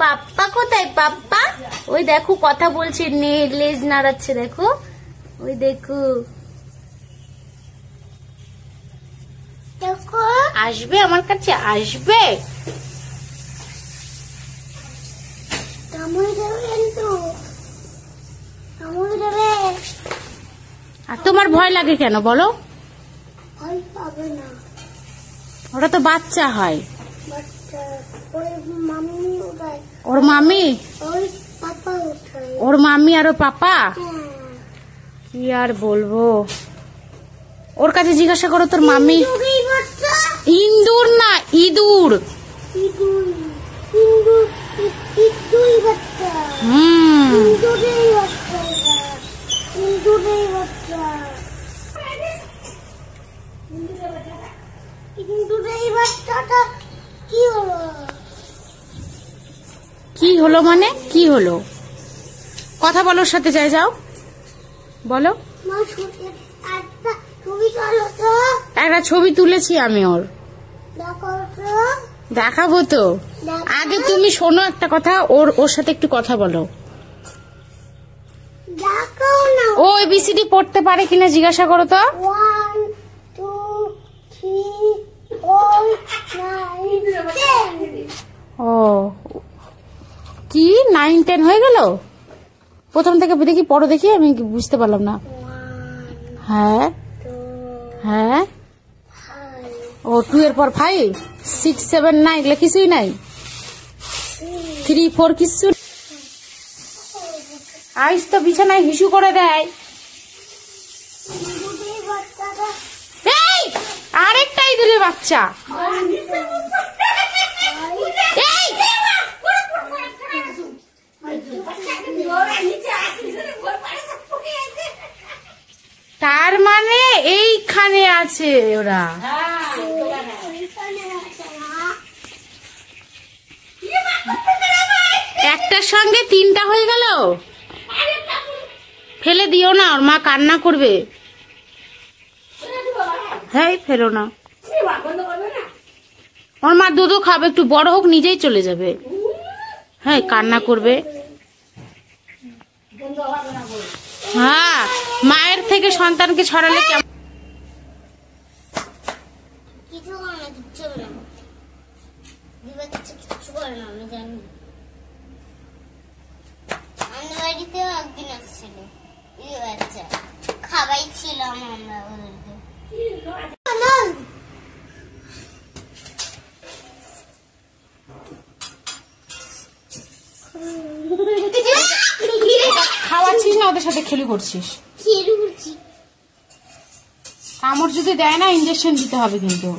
পাপ্পা কোথায়? পাপ্পা ওই দেখো কথা বলছে, লেজ নাড়াচ্ছে, দেখো ওই দেখো। দেখো আসবে আমার কাছে, আসবে। আর তোমার ভয় লাগে কেন বলো? ভয় পাবে না, ওটা তো বাচ্চা হয়। ওর মামি, ওর মামি আর ওর পাপা। কি আর বলবো, ওর কাছে জিজ্ঞাসা করো তোর মামি। ইন্দুর না, ইঁদুর। কি হলো মানে কি হলো? কথা বলো, ওর সাথে যাই, যাও বলো। একটা ছবি তুলেছি আমি ওর, দেখাবো তো। আগে তুমি শোনো একটা কথা, ওর সাথে একটু কথা বলো। ও এবিসিডি পড়তে পারে কিনা জিজ্ঞাসা করো তো। 1 2 3 4 9 10। ও কি 9 10 হয়ে গেল? প্রথম থেকে দেখি, পড়ো দেখি, আমি বুঝতে পারলাম না। হ্যাঁ হ্যাঁ, ও 2 এর পর 5 6 7 9 এগুলো কিছুই নাই। 3 4 কিছু। আইস তো বিছানায় হিসু করে দেয়। এই আরেকটা ইঁদুরের বাচ্চা। এই তার মানে এইখানে আছে ওরা। একটার সঙ্গে 3টা হয়ে গেল। ফেলে দিও না, ওর মা কান্না করবে। হ্যাঁ ফেলো না, ওর মা দুধও খাবে, একটু বড় হোক নিজেই চলে যাবে। হ্যাঁ কান্না করবে। হ্যাঁ মায়ের থেকে সন্তানকে ছড়ালে কেমন? কিছু করে না, কিচ্ছু করে না, কিচ্ছু করে না, আমি জানি। আমাদের বাড়িতেও একদিন আসছিল বাচ্চা, খাবাই ছিলাম আমরা ওদেরকে। খাওয়াচ্ছিস না, ওদের সাথে খেলি করছিস। কামড় যদি দেয় না, ইঞ্জেকশন দিতে হবে কিন্তু।